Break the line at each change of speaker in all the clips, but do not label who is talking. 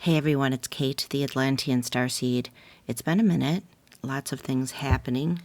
Hey everyone, it's Kate, the Atlantean Starseed. It's been a minute, lots of things happening.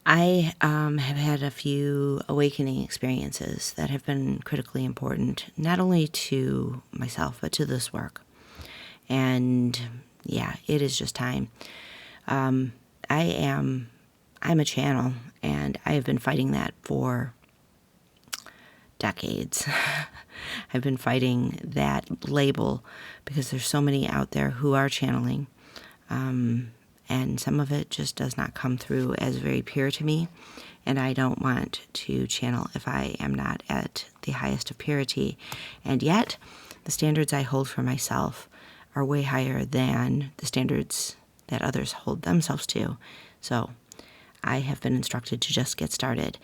I have had a few awakening experiences that have been critically important, not only to myself, but to this work. And yeah, it is just time. I'm a channel, and I have been fighting that for decades. I've been fighting that label because there's so many out there who are channeling, and some of it just does not come through as very pure to me, and I don't want to channel if I am not at the highest of purity. And yet, the standards I hold for myself are way higher than the standards that others hold themselves to. So I have been instructed to just get started.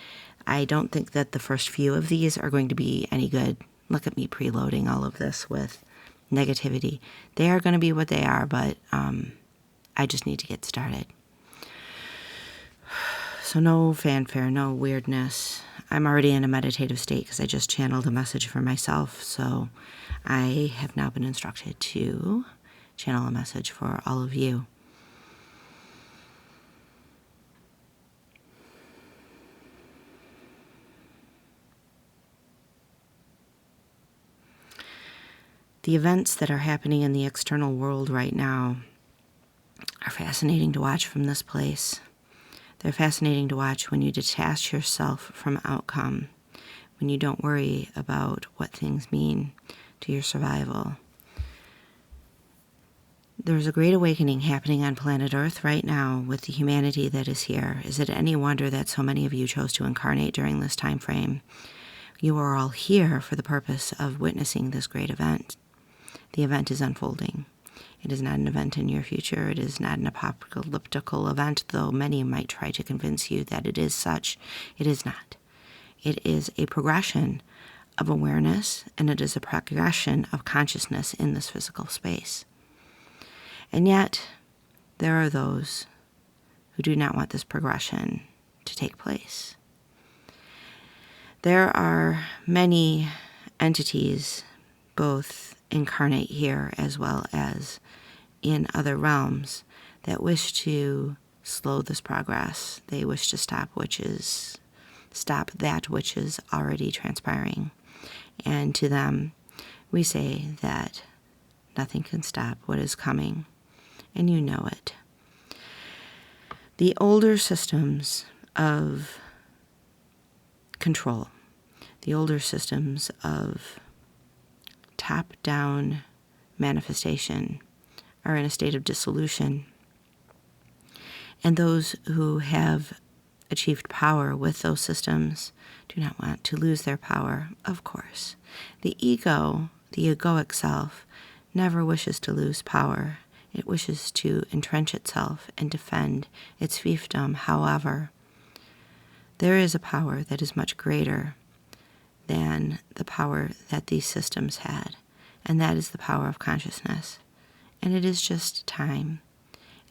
I don't think that the first few of these are going to be any good. Look at me preloading all of this with negativity. They are going to be what they are, but I just need to get started. So no fanfare, no weirdness. I'm already in a meditative state because I just channeled a message for myself. So I have now been instructed to channel a message for all of you. The events that are happening in the external world right now are fascinating to watch from this place. They're fascinating to watch when you detach yourself from outcome, when you don't worry about what things mean to your survival. There's a great awakening happening on planet Earth right now with the humanity that is here. Is it any wonder that so many of you chose to incarnate during this time frame? You are all here for the purpose of witnessing this great event. The event is unfolding. It is not an event in your future. It is not an apocalyptical event, though many might try to convince you that it is such. It is not. It is a progression of awareness, and it is a progression of consciousness in this physical space. And yet, there are those who do not want this progression to take place. There are many entities, both incarnate here as well as in other realms, that wish to slow this progress. They wish to stop that which is already transpiring. And to them, we say that nothing can stop what is coming, and you know it. The older systems of control, the older systems of top-down manifestation are in a state of dissolution. And those who have achieved power with those systems do not want to lose their power, of course. The ego, the egoic self, never wishes to lose power. It wishes to entrench itself and defend its fiefdom. However, there is a power that is much greater than the power that these systems had, and that is the power of consciousness. And it is just time.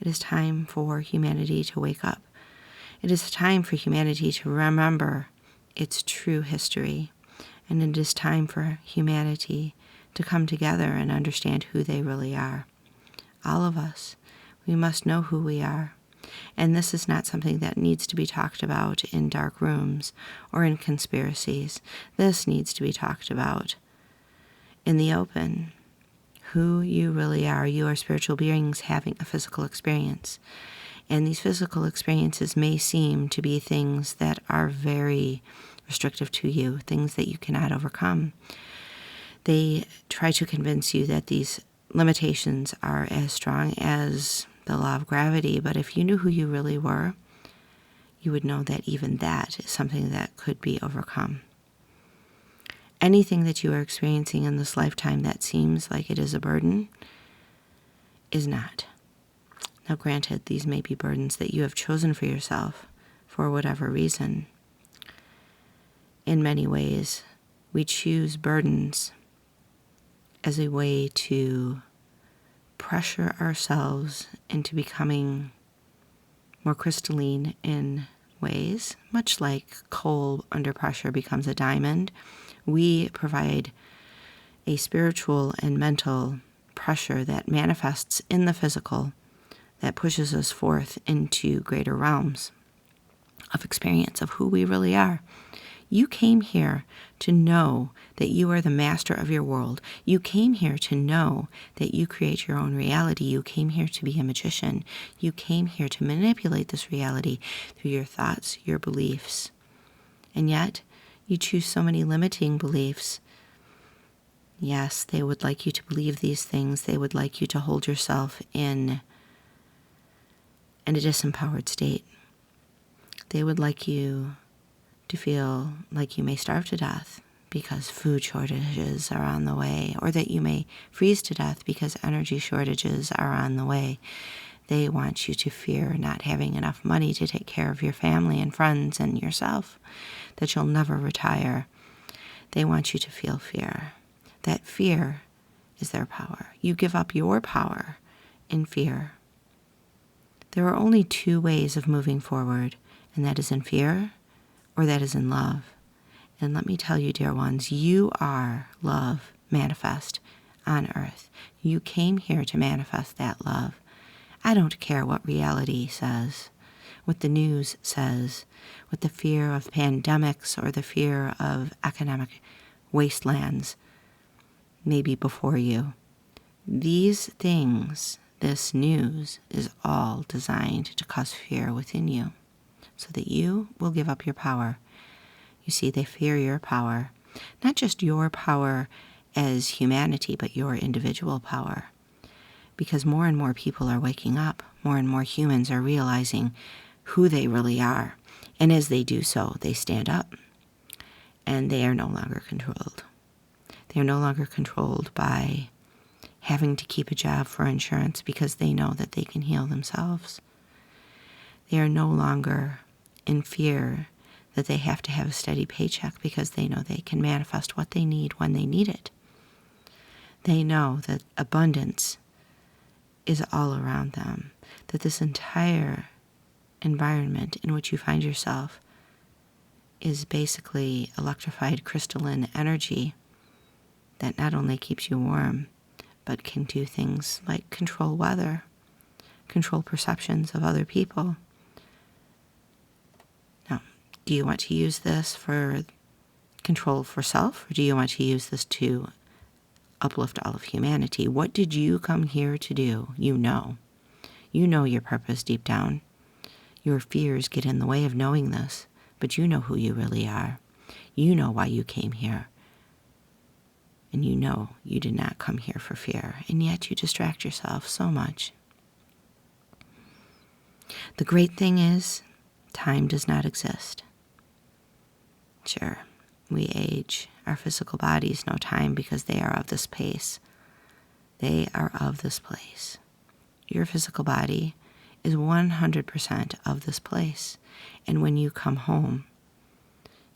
It is time for humanity to wake up. It is time for humanity to remember its true history, and it is time for humanity to come together and understand who they really are. All of us, we must know who we are. And this is not something that needs to be talked about in dark rooms or in conspiracies. This needs to be talked about in the open. Who you really are. You are spiritual beings having a physical experience. And these physical experiences may seem to be things that are very restrictive to you, things that you cannot overcome. They try to convince you that these limitations are as strong as the law of gravity, but if you knew who you really were, you would know that even that is something that could be overcome. Anything that you are experiencing in this lifetime that seems like it is a burden is not. Now granted, these may be burdens that you have chosen for yourself for whatever reason. In many ways, we choose burdens as a way to pressure ourselves into becoming more crystalline in ways, much like coal under pressure becomes a diamond. We provide a spiritual and mental pressure that manifests in the physical, that pushes us forth into greater realms of experience of who we really are. You came here to know that you are the master of your world. You came here to know that you create your own reality. You came here to be a magician. You came here to manipulate this reality through your thoughts, your beliefs. And yet, you choose so many limiting beliefs. Yes, they would like you to believe these things. They would like you to hold yourself in a disempowered state. They would like you to feel like you may starve to death because food shortages are on the way, or that you may freeze to death because energy shortages are on the way. They want you to fear not having enough money to take care of your family and friends and yourself, that you'll never retire. They want you to feel fear. That fear is their power. You give up your power in fear. There are only two ways of moving forward, and that is in fear or that is in love. And let me tell you, dear ones, you are love manifest on earth. You came here to manifest that love. I don't care what reality says, what the news says, what the fear of pandemics or the fear of economic wastelands may be before you. These things, this news, is all designed to cause fear within you, so that you will give up your power. You see, they fear your power, not just your power as humanity, but your individual power. Because more and more people are waking up, more and more humans are realizing who they really are. And as they do so, they stand up, and they are no longer controlled. They are no longer controlled by having to keep a job for insurance because they know that they can heal themselves. They are no longer in fear that they have to have a steady paycheck because they know they can manifest what they need when they need it. They know that abundance is all around them, that this entire environment in which you find yourself is basically electrified crystalline energy that not only keeps you warm, but can do things like control weather, control perceptions of other people. Now, do you want to use this for control for self, or do you want to use this to uplift all of humanity? What did you come here to do? You know. You know your purpose deep down. Your fears get in the way of knowing this, but you know who you really are. You know why you came here. And you know you did not come here for fear, and yet you distract yourself so much. The great thing is, time does not exist. Sure, we age. Our physical bodies know time because they are of this pace. They are of this place. Your physical body is 100% of this place. And when you come home,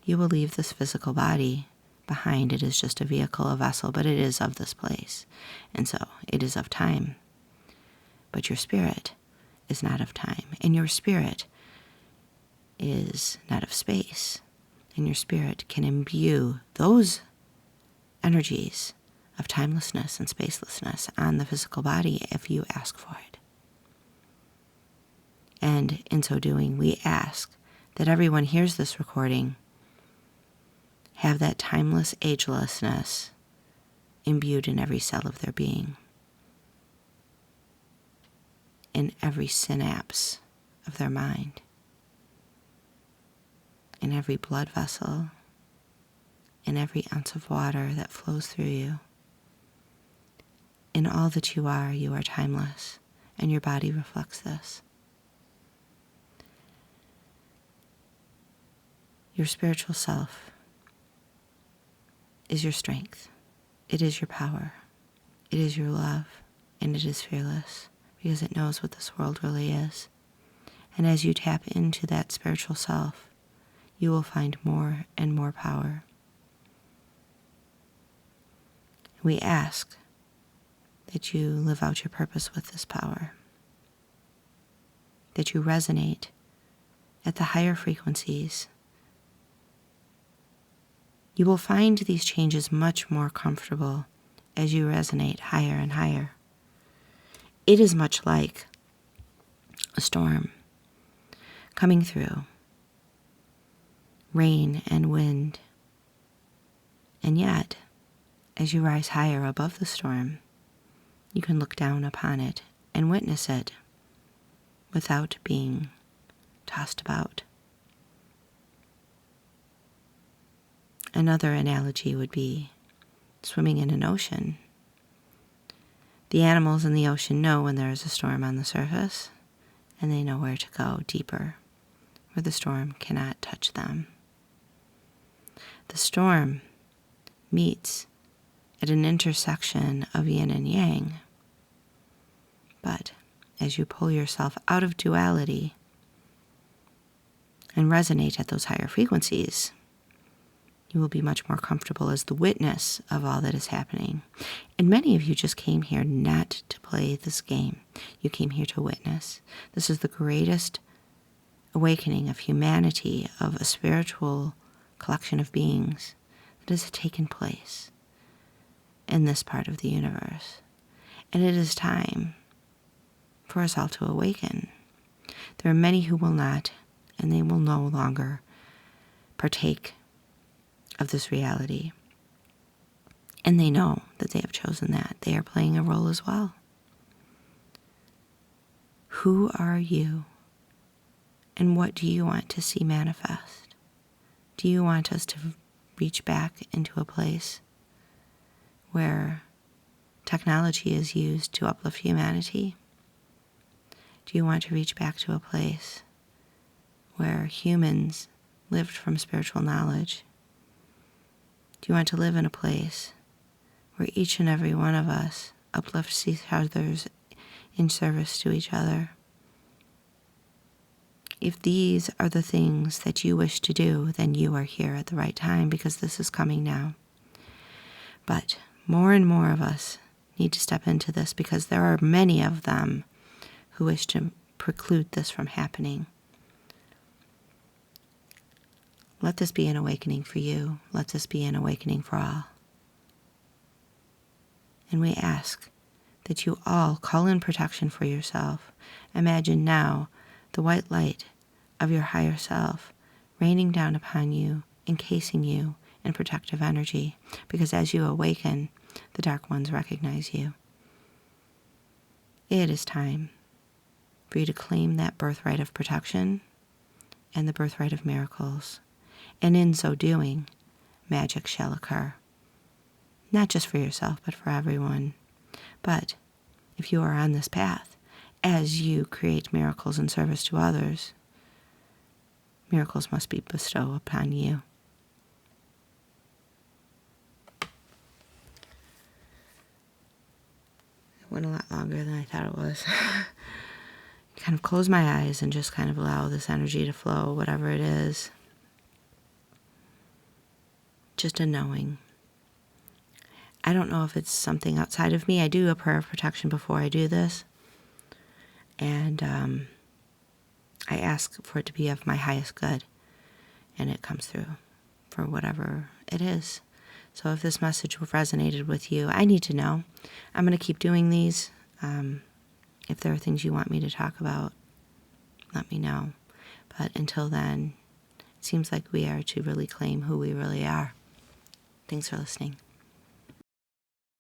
you will leave this physical body behind. It is just a vehicle, a vessel, but it is of this place. And so it is of time. But your spirit is not of time. And your spirit is not of space. And your spirit can imbue those energies of timelessness and spacelessness on the physical body if you ask for it. And in so doing, we ask that everyone hears this recording have that timeless agelessness imbued in every cell of their being, in every synapse of their mind, in every blood vessel, in every ounce of water that flows through you. In all that you are timeless, and your body reflects this. Your spiritual self is your strength. It is your power. It is your love, and it is fearless because it knows what this world really is. And as you tap into that spiritual self, you will find more and more power. We ask that you live out your purpose with this power, that you resonate at the higher frequencies. You will find these changes much more comfortable as you resonate higher and higher. It is much like a storm coming through, rain and wind. And yet, as you rise higher above the storm, you can look down upon it and witness it without being tossed about. Another analogy would be swimming in an ocean. The animals in the ocean know when there is a storm on the surface, and they know where to go deeper, where the storm cannot touch them. The storm meets at an intersection of yin and yang. But as you pull yourself out of duality and resonate at those higher frequencies, you will be much more comfortable as the witness of all that is happening. And many of you just came here not to play this game. You came here to witness. This is the greatest awakening of humanity, of a spiritual collection of beings that has taken place in this part of the universe. And it is time for us all to awaken. There are many who will not, and they will no longer partake of this reality. And they know that they have chosen that. They are playing a role as well. Who are you? And what do you want to see manifest? Do you want us to reach back into a place where technology is used to uplift humanity? Do you want to reach back to a place where humans lived from spiritual knowledge? Do you want to live in a place where each and every one of us uplifts each other's in service to each other? If these are the things that you wish to do, then you are here at the right time, because this is coming now. But more and more of us need to step into this, because there are many of them who wish to preclude this from happening. Let this be an awakening for you. Let this be an awakening for all. And we ask that you all call in protection for yourself. Imagine now the white light of your higher self raining down upon you, encasing you in protective energy, because as you awaken, the dark ones recognize you. It is time for you to claim that birthright of protection and the birthright of miracles. And in so doing, magic shall occur. Not just for yourself, but for everyone. But if you are on this path, as you create miracles in service to others, miracles must be bestowed upon you. It went a lot longer than I thought it was. Kind of close my eyes and just kind of allow this energy to flow, whatever it is. Just a knowing. I don't know if it's something outside of me. I do a prayer of protection before I do this. And I ask for it to be of my highest good. And it comes through for whatever it is. So if this message resonated with you, I need to know. I'm going to keep doing these. If there are things you want me to talk about, let me know. But until then, it seems like we are to really claim who we really are. Thanks for listening.